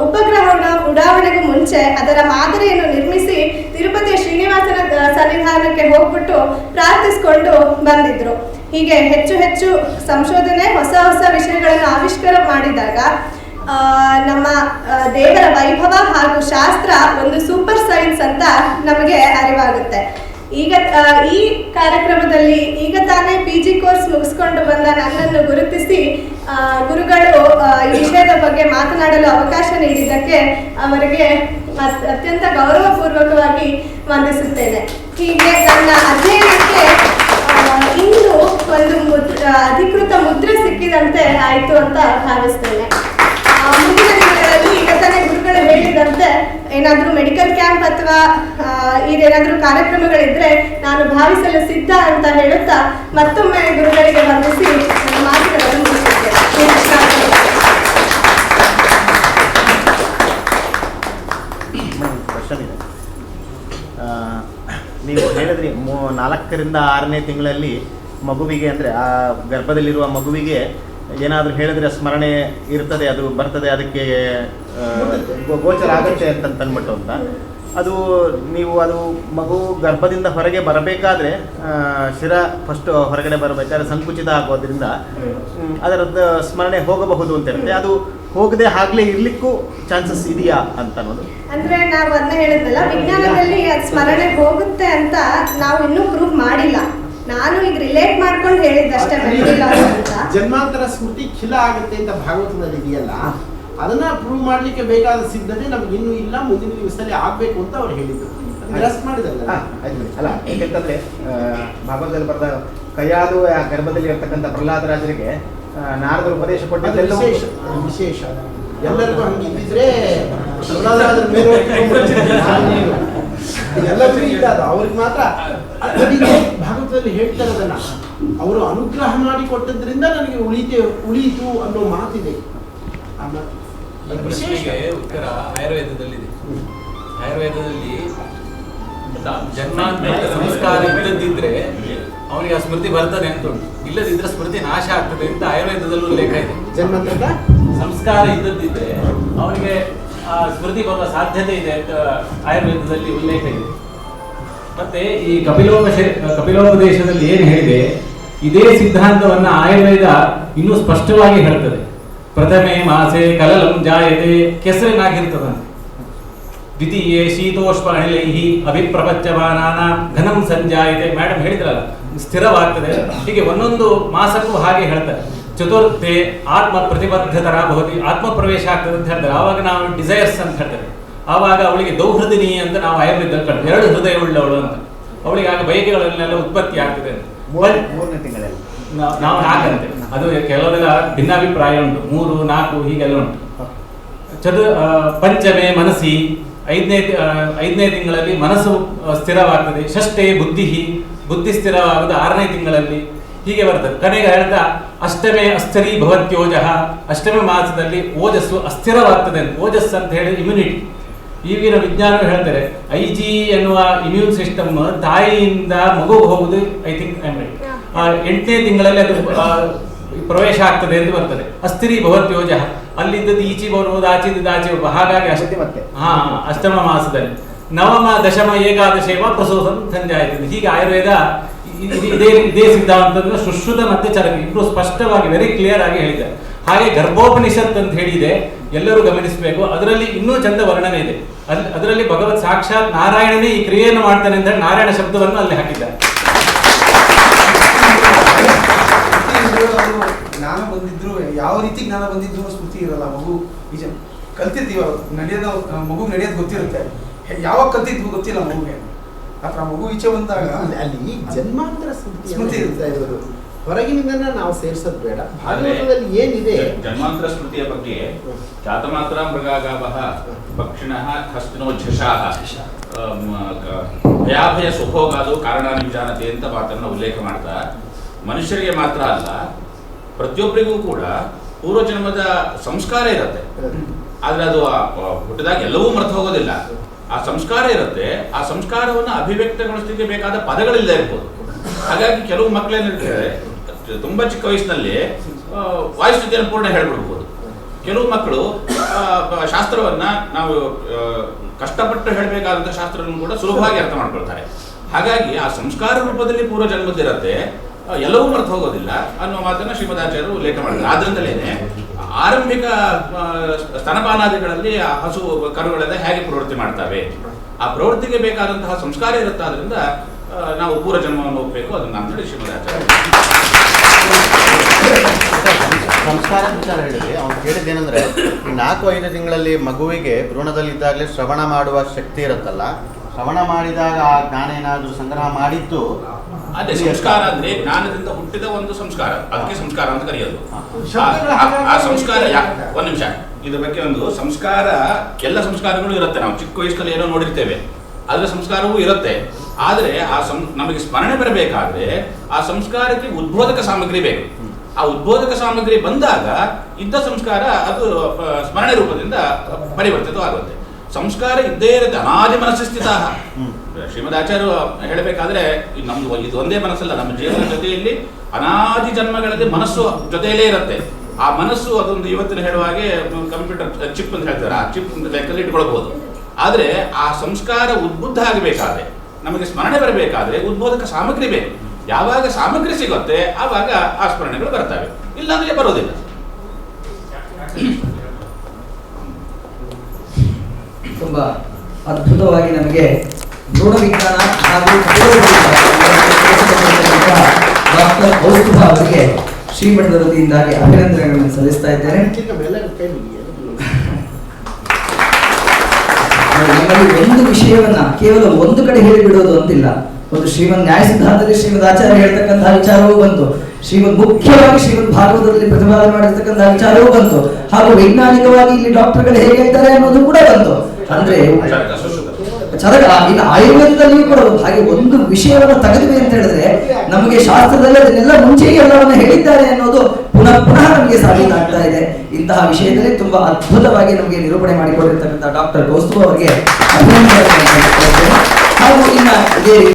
ಉಪಗ್ರಹ ಉಡಾವಣೆಗೂ ಮುಂಚೆ ಅದರ ಮಾದರಿಯನ್ನು ನಿರ್ಮಿಸಿ ತಿರುಪತಿ ಶ್ರೀನಿವಾಸನ ಸನ್ನಿಧಾನಕ್ಕೆ ಹೋಗ್ಬಿಟ್ಟು ಪ್ರಾರ್ಥಿಸ್ಕೊಂಡು ಬಂದಿದ್ರು. ಹೀಗೆ ಹೆಚ್ಚು ಹೆಚ್ಚು ಸಂಶೋಧನೆ, ಹೊಸ ಹೊಸ ವಿಷಯಗಳನ್ನು ಆವಿಷ್ಕಾರ ಮಾಡಿದಾಗ ನಮ್ಮ ದೇವರ ವೈಭವ ಹಾಗೂ ಶಾಸ್ತ್ರ ಒಂದು ಸೂಪರ್ ಸೈನ್ಸ್ ಅಂತ ನಮಗೆ ಅರಿವಾಗುತ್ತೆ. ಈಗ ಈ ಕಾರ್ಯಕ್ರಮದಲ್ಲಿ ಈಗ ತಾನೇ PG ಕೋರ್ಸ್ ಮುಗಿಸ್ಕೊಂಡು ಬಂದ ನನ್ನನ್ನು ಗುರುತಿಸಿ ಗುರುಗಳು ಈ ವಿಷಯದ ಬಗ್ಗೆ ಮಾತನಾಡಲು ಅವಕಾಶ ನೀಡಿದ್ದಕ್ಕೆ ಅವರಿಗೆ ಅತ್ಯಂತ ಗೌರವಪೂರ್ವಕವಾಗಿ ವಂದಿಸುತ್ತೇನೆ. ಹೀಗೆ ನನ್ನ ಅಧ್ಯಯನಕ್ಕೆ ಇಂದು ಒಂದು ಅಧಿಕೃತ ಮುದ್ರೆ ಸಿಕ್ಕಿದಂತೆ ಆಯಿತು ಅಂತ ಭಾವಿಸ್ತೇನೆ. ಮುಂದಿನ ದಿನಗಳಲ್ಲಿ ಈಗ ತಾನೇ ಗುರುಗಳು ಹೇಳಿದಂತೆ ಏನಾದರೂ ಮೆಡಿಕಲ್ ಕ್ಯಾಂಪ್ ಅಥವಾ ಇದೇನಾದರೂ ಕಾರ್ಯಕ್ರಮಗಳಿದ್ರೆ ನಾನು ಭಾವಿಸಲು ಸಿದ್ಧ ಅಂತ ಹೇಳುತ್ತಾ ಮತ್ತೊಮ್ಮೆ ಗುರುಗಳಿಗೆ ವಂದಿಸಿ ಮಾತುಗಳನ್ನು ಮುಗಿಸುತ್ತೇನೆ. ನೀವು ಹೇಳಿದ್ರಿ 4ರಿಂದ 6ನೇ ತಿಂಗಳಲ್ಲಿ ಮಗುವಿಗೆ, ಅಂದರೆ ಆ ಗರ್ಭದಲ್ಲಿರುವ ಮಗುವಿಗೆ ಏನಾದರೂ ಹೇಳಿದ್ರೆ ಸ್ಮರಣೆ ಇರ್ತದೆ, ಅದು ಬರ್ತದೆ, ಅದಕ್ಕೆ ಗೋಚರ ಆಗುತ್ತೆ ಅಂತಂದ್ಬಿಟ್ಟು ಅಂತ. ಅದು ನೀವು ಅದು ಮಗು ಗರ್ಭದಿಂದ ಹೊರಗೆ ಬರಬೇಕಾದ್ರೆ ಶಿರ ಫಸ್ಟ್ ಹೊರಗಡೆ ಬರಬೇಕಾದ್ರೆ ಸಂಕುಚಿತ ಆಗೋದ್ರಿಂದ ಅದರದ್ದು ಸ್ಮರಣೆ ಹೋಗಬಹುದು ಅಂತ ಇರುತ್ತೆ. ಅದು ಹೋಗದೆ ಆಗ್ಲೇ ಇರ್ಲಿಕ್ಕೂ ಚಾನ್ಸಸ್ ಇದೆಯಾ ಅಂತ ಅನ್ನೋದು. ಅಂದ್ರೆ ನಾವು ಅದನ್ನ ಹೇಳಿದ್ನಲ್ಲ, ವಿಜ್ಞಾನದಲ್ಲಿ ಅದು ಸ್ಮರಣೆ ಹೋಗುತ್ತೆ ಅಂತ ನಾವು ಇನ್ನೂ ಪ್ರೂವ್ ಮಾಡಿಲ್ಲ. ನಾನು ಈಗ ರಿಲೇಟ್ ಮಾಡ್ಕೊಂಡು ಹೇಳಿದ್ದಷ್ಟೇ. ಜನ್ಮಾಂತರ ಸ್ಮೃತಿ ಖಿಲ ಆಗುತ್ತೆ ಅಂತ ಭಾಗವತದಲ್ಲಿ ಇದೆಯಲ್ಲ, ಅದನ್ನ ಪ್ರೂವ್ ಮಾಡ್ಲಿಕ್ಕೆ ಬೇಕಾದ ಸಿದ್ಧತೆ ನಮ್ಗೆ ಇನ್ನೂ ಇಲ್ಲ, ಮುಂದಿನ ದಿವಸದಲ್ಲಿ ಆಗ್ಬೇಕು ಅಂತ ಅವ್ರು ಹೇಳಿದ್ರು. ಮಾಡಿದಲ್ಲ ಅಲ್ಲ, ಯಾಕೆಂತಂದ್ರೆ ಭಾಗವತದಲ್ಲಿ ಬರೆದ ಕೈಯಾದು ಆ ಗರ್ಭದಲ್ಲಿ ಇರ್ತಕ್ಕಂಥ ಪ್ರಹ್ಲಾದರಾಜರಿಗೆ ನಾರದರು ಉಪದೇಶ ಕೊಟ್ಟಿದ್ದೆಲ್ಲ ವಿಶೇಷ. ಎಲ್ಲರಿಗೂ ಹಂಗೆ ಇದ್ದಿದ್ರೆ ಎಲ್ಲರಿಗೂ ಇಲ್ಲ, ಅದು ಅವ್ರಿಗೆ ಮಾತ್ರ. ಭಾಗವತದಲ್ಲಿ ಹೇಳ್ತಾರೆ ಅದನ್ನ, ಅವರು ಅನುಗ್ರಹ ಮಾಡಿ ಕೊಟ್ಟದ್ರಿಂದ ನನಗೆ ಉಳಿಯಿತು ಅನ್ನೋ ಮಾತಿದೆ. ಉತ್ತರ ಆಯುರ್ವೇದದಲ್ಲಿದೆ. ಆಯುರ್ವೇದದಲ್ಲಿ ಜನ್ಮಾಂತರ ಸಂಸ್ಕಾರ ಇಲ್ಲದಿದ್ರೆ ಅವನಿಗೆ ಆ ಸ್ಮೃತಿ ಬರ್ತದೆ ಅಂತ ಉಂಟು, ಇಲ್ಲದಿದ್ರೆ ಸ್ಮೃತಿ ನಾಶ ಆಗ್ತದೆ ಅಂತ ಆಯುರ್ವೇದದಲ್ಲೂ ಉಲ್ಲೇಖ ಇದೆ. ಜನ್ಮಾಂತರದ ಸಂಸ್ಕಾರ ಇಲ್ಲದಿದ್ರೆ ಅವನಿಗೆ ಆ ಸ್ಮೃತಿ ಬರುವ ಸಾಧ್ಯತೆ ಇದೆ ಅಂತ ಆಯುರ್ವೇದದಲ್ಲಿ ಉಲ್ಲೇಖ ಇದೆ. ಮತ್ತೆ ಈ ಕಪಿಲೋಪದೇಶದಲ್ಲಿ ಏನು ಹೇಳಿದೆ, ಇದೇ ಸಿದ್ಧಾಂತವನ್ನ ಆಯುರ್ವೇದ ಇನ್ನೂ ಸ್ಪಷ್ಟವಾಗಿ ಹೇಳ್ತದೆ. ಪ್ರಥಮೆ ಮಾಸೆ ಕಲಲಂ ಜಾಯತೆ, ಕೆಸರಿನಾಗಿರ್ತದಂತೆ. ದ್ವಿತೀಯೇ ಶೀತೋಷ್ಣ ಅನಿಲೈಹಿ ಅಭಿಪ್ರಪಂಚಮಾನಾನ ಘನಂ ಸಂಜಾಯತೆ, ಮೇಡಮ್ ಹೇಳಿದ್ರಲ್ಲ ಸ್ಥಿರವಾಗ್ತದೆ. ಹೀಗೆ ಒಂದೊಂದು ಮಾಸಕ್ಕೂ ಹಾಗೆ ಹೇಳ್ತಾರೆ. ಚತುರ್ಥೆ ಆತ್ಮ ಪ್ರತಿಬದ್ಧತರ ಭವತಿ, ಆತ್ಮ ಪ್ರವೇಶ ಆಗ್ತದೆ ಅಂತ ಹೇಳ್ತಾರೆ. ಆವಾಗ ನಾವು ಡಿಸೈರ್ಸ್ ಅಂತ ಹೇಳ್ತಾರೆ. ಆವಾಗ ಅವಳಿಗೆ ದೌಹೃದಿನಿ ಅಂತ ನಾವು ಆಯುರ್ವೇದದಲ್ಲಿ ಕಳ್ತೀವಿ, 2 ಹೃದಯ ಉಳ್ಳವಳು ಅಂತ. ಅವಳಿಗೆ ಆಗ ಬಯಕೆಗಳನ್ನೆಲ್ಲ ಉತ್ಪತ್ತಿ ಆಗ್ತದೆ ಅಂತ. 3ನೇ ತಿಂಗಳಲ್ಲಿ ನಾವು 4 ಅಂತೆ, ಅದು ಕೆಲವರೆಲ್ಲ ಭಿನ್ನಾಭಿಪ್ರಾಯ ಉಂಟು, 3, 4 ಹೀಗೆಲ್ಲ ಉಂಟು. ಪಂಚಮೆ ಮನಸ್ಸಿ, 5ನೇ ತಿಂಗಳಲ್ಲಿ ಮನಸ್ಸು ಸ್ಥಿರವಾಗ್ತದೆ. ಷಷ್ಠೆ ಬುದ್ಧಿ ಸ್ಥಿರವಾಗುವುದು 6ನೇ ತಿಂಗಳಲ್ಲಿ. ಹೀಗೆ ಬರ್ತದೆ. ಕಡೆಗೆ ಹೇಳ್ತಾ ಅಷ್ಟಮೇ ಅಸ್ಥಿರೀ ಭವತ್ಯೋಜ, 8ನೇ ಮಾಸದಲ್ಲಿ ಓಜಸ್ಸು ಅಸ್ಥಿರವಾಗ್ತದೆ ಅಂತ. ಓಜಸ್ಸು ಅಂತ ಹೇಳಿ ಇಮ್ಯುನಿಟಿ. ಈಗಿನ ವಿಜ್ಞಾನ ಹೇಳ್ತಾರೆ IG ಎನ್ನುವ ಇಮ್ಯೂನ್ ಸಿಸ್ಟಮ್ ತಾಯಿಯಿಂದ ಮಗುಗೆ ಹೋಗುದು, ಐ ಥಿಂಕ್ 8ನೇ ತಿಂಗಳಲ್ಲಿ ಅದು ಪ್ರವೇಶ ಆಗ್ತದೆ ಎಂದು ಬರ್ತದೆ. ಅಸ್ಥಿರೀ ಭವತ್ಯೋಜ, ಅಲ್ಲಿದ್ದದ್ದು ಈಚೆ ಬರುವುದು, ಆಚೆದ್ದು ಆಚೆ ಬರುವುದು. ಹಾಗಾಗಿ ಅಷ್ಟಮ ಮಾಸದಲ್ಲಿ ನವಮ ದಶಮ ಏಕಾದಶೇವ ಪ್ರಸೂತಂ ಸಂಜಾಯತೆ. ಹೀಗೆ ಆಯುರ್ವೇದ ಇದೇ ಸಿದ್ಧಾಂತವನ್ನು ಸುಶ್ರುತ ಮತ್ತೆ ಚರಕ ಇಬ್ಬರು ಸ್ಪಷ್ಟವಾಗಿ ವೆರಿ ಕ್ಲಿಯರ್ ಆಗಿ ಹೇಳಿದ್ದಾರೆ. ಹಾಗೆ ಗರ್ಭೋಪನಿಷತ್ ಅಂತ ಹೇಳಿದೆ, ಎಲ್ಲರೂ ಗಮನಿಸಬೇಕು. ಅದರಲ್ಲಿ ಇನ್ನೂ ಚಂದ ವರ್ಣನೆ ಇದೆ. ಅದರಲ್ಲಿ ಭಗವತ್ ಸಾಕ್ಷಾತ್ ನಾರಾಯಣನೇ ಈ ಕ್ರಿಯೆಯನ್ನು ಮಾಡ್ತಾನೆ ಅಂತ ಹೇಳಿ ನಾರಾಯಣ ಶಬ್ದವನ್ನು ಅಲ್ಲಿ ಹಾಕಿದ್ದಾರೆ. ಜ್ಞಾನ ಬಂದಿದ್ರು, ಯಾವ ರೀತಿ ಜ್ಞಾನ ಬಂದಿದ್ರು ಸ್ಮೃತಿ ಇರಲ್ಲ. ಮಗು ನಿಜ ಕಲ್ತಿರ್ತೀವ, ನಡೆಯೋದು ಮಗು ನಡೆಯೋದು ಗೊತ್ತಿರುತ್ತೆ, ಯಾವಾಗ ಕಲ್ತಿದ್ವು ಗೊತ್ತಿಲ್ಲ ಮಗುಗೆ. ಆತರ ಮಗು ಈಚೆ ಬಂದಾಗ ಅಲ್ಲಿ ಜನ್ಮಾಂತರ ಸ್ಮೃತಿ ಇರ್ತಾ ಇರೋದು. ಹೊರಗಿನಿಂದ ನಾವು ಸೇರ್ಸೋದು ಬೇಡ. ಭಾಗವತದಲ್ಲಿ ಏನಿದೆ ಜನ್ಮಾಂತರ ಸ್ಮೃತಿಯ ಬಗ್ಗೆ ಜಾತಮಾತ್ರ ಮೃಗಾಗಾವಃ ಪಕ್ಷಿಣಃ ಹಸ್ತಿನೋ ಝಷಾಃ ಭಯಾಭಯ ಸುಭೋಗಾದು ಕಾರಣಾನಿ ವಿಜಾನತೆ ಅಂತ ಮಾತನ್ನು ಉಲ್ಲೇಖ ಮಾಡ್ತಾ, ಮನುಷ್ಯರಿಗೆ ಮಾತ್ರ ಅಲ್ಲ ಪ್ರತಿಯೊಬ್ಬರಿಗೂ ಕೂಡ ಪೂರ್ವಜನ್ಮದ ಸಂಸ್ಕಾರ ಇರುತ್ತೆ. ಆದ್ರೆ ಅದು ಹುಟ್ಟಿದಾಗ ಎಲ್ಲವೂ ಮರೆತು ಹೋಗೋದಿಲ್ಲ. ಆ ಸಂಸ್ಕಾರ ಇರುತ್ತೆ. ಆ ಸಂಸ್ಕಾರವನ್ನು ಅಭಿವ್ಯಕ್ತಗೊಳಿಸಲಿಕ್ಕೆ ಬೇಕಾದ ಪದಗಳಿಲ್ಲದೆ ಇರ್ಬೋದು. ಹಾಗಾಗಿ ಕೆಲವು ಮಕ್ಕಳೇನಿರ್ತಾರೆ ತುಂಬಾ ಚಿಕ್ಕ ವಯಸ್ಸಿನಲ್ಲಿ ವಾಯುಸ್ಥಿತಿಯನ್ನು ಪೂರ್ಣ ಹೇಳ್ಬಿಡ್ಬೋದು. ಕೆಲವು ಮಕ್ಕಳು ಶಾಸ್ತ್ರವನ್ನ ನಾವು ಕಷ್ಟಪಟ್ಟು ಹೇಳಬೇಕಾದಂಥ ಶಾಸ್ತ್ರವನ್ನು ಕೂಡ ಸುಲಭವಾಗಿ ಅರ್ಥ ಮಾಡ್ಕೊಳ್ತಾರೆ. ಹಾಗಾಗಿ ಆ ಸಂಸ್ಕಾರ ರೂಪದಲ್ಲಿ ಪೂರ್ವ ಜನ್ಮದ್ದಿರತ್ತೆ, ಎಲ್ಲವೂ ಮರೆತು ಹೋಗೋದಿಲ್ಲ ಅನ್ನೋ ಮಾತನ್ನ ಶ್ರೀಮದಾಚಾರ್ಯರು ಉಲ್ಲೇಖ ಮಾಡಿದ್ದಾರೆ. ಆದ್ರಿಂದಲೇನೆ ಆರಂಭಿಕ ಸ್ತನಪಾನಾದಿಗಳಲ್ಲಿ ಆ ಹಸು ಕರುಗಳೆಲ್ಲ ಹೇಗೆ ಪ್ರವೃತ್ತಿ ಮಾಡ್ತವೆ, ಆ ಪ್ರವೃತ್ತಿಗೆ ಬೇಕಾದಂತಹ ಸಂಸ್ಕಾರ ಇರುತ್ತೆ. ಆದ್ರಿಂದ ನಾವು ಪೂರ್ವ ಜನ್ಮವನ್ನು ಹೋಗ್ಬೇಕು ಅದನ್ನ ಅಂತ ಹೇಳಿ ಶ್ರೀಮದಾಚಾರ್ಯ ಸಂಸ್ಕಾರ ವಿಚಾರ ಹೇಳಿದ್ರೆ ಅವ್ನು ಹೇಳಿದ್ದೇನೆಂದ್ರೆ, ಈ 4-5 ತಿಂಗಳಲ್ಲಿ ಮಗುವಿಗೆ ಭ್ರೂಣದಲ್ಲಿದ್ದಾಗಲೇ ಶ್ರವಣ ಮಾಡುವ ಶಕ್ತಿ ಇರುತ್ತಲ್ಲ, ಶ್ರವಣ ಮಾಡಿದಾಗ ಆ ಜ್ಞಾನ ಏನಾದರೂ ಸಂಗ್ರಹ ಮಾಡಿದ್ದು ಅದೇ ಸಂಸ್ಕಾರ ಅಂದ್ರೆ ಜ್ಞಾನದಿಂದ ಹುಟ್ಟಿದ ಒಂದು ಸಂಸ್ಕಾರ, ಅದಕ್ಕೆ ಸಂಸ್ಕಾರ ಅಂತ ಕರೆಯೋದು. ಆ ಸಂಸ್ಕಾರ ಒಂದ್ ನಿಮಿಷ, ಇದ್ರ ಬಗ್ಗೆ ಒಂದು ಸಂಸ್ಕಾರ, ಎಲ್ಲ ಸಂಸ್ಕಾರಗಳು ಇರುತ್ತೆ. ನಾವು ಚಿಕ್ಕ ವಯಸ್ಸಲ್ಲಿ ಏನೋ ನೋಡಿರ್ತೇವೆ, ಅದರ ಸಂಸ್ಕಾರವೂ ಇರುತ್ತೆ. ಆದ್ರೆ ನಮಗೆ ಸ್ಮರಣೆ ಬರಬೇಕಾದ್ರೆ ಆ ಸಂಸ್ಕಾರಕ್ಕೆ ಉದ್ಬೋಧಕ ಸಾಮಗ್ರಿ ಬೇಕು. ಆ ಉದ್ಬೋಧಕ ಸಾಮಗ್ರಿ ಬಂದಾಗ ಇದ್ದ ಸಂಸ್ಕಾರ ಅದು ಸ್ಮರಣೆ ರೂಪದಿಂದ ಪರಿವರ್ತಿತವಾಗುತ್ತೆ. ಸಂಸ್ಕಾರ ಇದ್ದೇ ಇರುತ್ತೆ. ಅನಾದಿ ಮನಸ್ಸು ಸ್ಥಿತ. ಶ್ರೀಮದಾಚಾರ್ಯರು ಹೇಳಬೇಕಾದ್ರೆ ನಮ್ದು ಇದು ಒಂದೇ ಮನಸ್ಸಲ್ಲ, ನಮ್ಮ ಜೀವನ ಜೊತೆಯಲ್ಲಿ ಅನಾದಿ ಜನ್ಮಗಳಲ್ಲಿ ಮನಸ್ಸು ಜೊತೆಯಲ್ಲೇ ಇರುತ್ತೆ. ಆ ಮನಸ್ಸು ಅದೊಂದು ಇವತ್ತಿನ ಹೇಳುವ ಹಾಗೆ ಕಂಪ್ಯೂಟರ್ ಚಿಪ್ ಅಂತ ಹೇಳ್ತಾರೆ, ಆ ಚಿಪ್ ಲೆಕ್ಕದಲ್ಲಿ ಇಟ್ಕೊಳ್ಬಹುದು. ಆದ್ರೆ ಆ ಸಂಸ್ಕಾರ ಉದ್ಬುದ್ಧ ಆಗಬೇಕಾದ್ರೆ, ನಮಗೆ ಸ್ಮರಣೆ ಬರಬೇಕಾದ್ರೆ ಉದ್ಬೋಧಕ ಸಾಮಗ್ರಿ ಬೇಕು. ಯಾವಾಗ ಸಾಮಗ್ರಿ ಸಿಗುತ್ತೆ ಆವಾಗ ಆ ಸ್ಮರಣೆಗಳು ಬರ್ತವೆ, ಇಲ್ಲಾಂದ್ರೆ ಬರೋದಿಲ್ಲ. ತುಂಬಾ ಅದ್ಭುತವಾಗಿ ನಮಗೆ ಭ್ರೂಣ ವಿಜ್ಞಾನ ಹಾಗೂ ಡಾಕ್ಟರ್ ಕೌಸ್ತುಭ ಅವರಿಗೆ ಶ್ರೀಮಠದ ವತಿಯಿಂದಾಗಿ ಅಭಿನಂದನೆಗಳನ್ನು ಸಲ್ಲಿಸ್ತಾ ಇದ್ದೇನೆ. ನಮ್ಮಲ್ಲಿ ಒಂದು ವಿಷಯವನ್ನ ಕೇವಲ ಒಂದು ಕಡೆ ಹೇಳಿಬಿಡೋದು ಅಂತಿಲ್ಲ. ಒಂದು ಶ್ರೀಮದ್ ನ್ಯಾಯ ಸಿದ್ಧಾಂತದಲ್ಲಿ ಶ್ರೀಮದ್ ಆಚಾರ್ಯ ಹೇಳ್ತಕ್ಕಂತಹ ವಿಚಾರವೂ ಬಂತು, ಮುಖ್ಯವಾಗಿ ಶ್ರೀಮದ್ ಭಾಗವತದಲ್ಲಿ ಪ್ರತಿಪಾದನೆ ಮಾಡಿರ್ತಕ್ಕಂತಹ ವಿಚಾರವೂ ಬಂತು, ಹಾಗೂ ವೈಜ್ಞಾನಿಕವಾಗಿ ಇಲ್ಲಿ ಡಾಕ್ಟರ್ಗಳು ಹೇಗೆ ಹೇಳ್ತಾರೆ ಅನ್ನೋದು ಕೂಡ ಬಂತು. ಅಂದ್ರೆ ಚರಕ ಇನ್ನು ಆಯುರ್ವೇದದಲ್ಲಿಯೂ ಕೂಡ ಹಾಗೆ ಒಂದು ವಿಷಯವನ್ನು ತೆಗೆದ್ವಿ ಅಂತ ಹೇಳಿದ್ರೆ ನಮಗೆ ಶಾಸ್ತ್ರದಲ್ಲಿ ಅದನ್ನೆಲ್ಲ ಮುಂಚೆಯೇ ಎಲ್ಲವನ್ನ ಹೇಳಿದ್ದಾರೆ ಅನ್ನೋದು ಪುನಃ ಪುನಃ ನಮಗೆ ನಮಗೆ ಸಾಬೀತಾಗ್ತಾ ಇದೆ. ಇಂತಹ ವಿಷಯದಲ್ಲಿ ತುಂಬಾ ಅದ್ಭುತವಾಗಿ ನಮಗೆ ನಿರೂಪಣೆ ಮಾಡಿಕೊಂಡಿರ್ತಕ್ಕಂಥ ಡಾಕ್ಟರ್ ಕೌಸ್ತುಭ ಅವರಿಗೆ ಅಭಿನಂದನೆಗಳನ್ನು. ಹಾಗೂ ಇನ್ನ ಇದೇ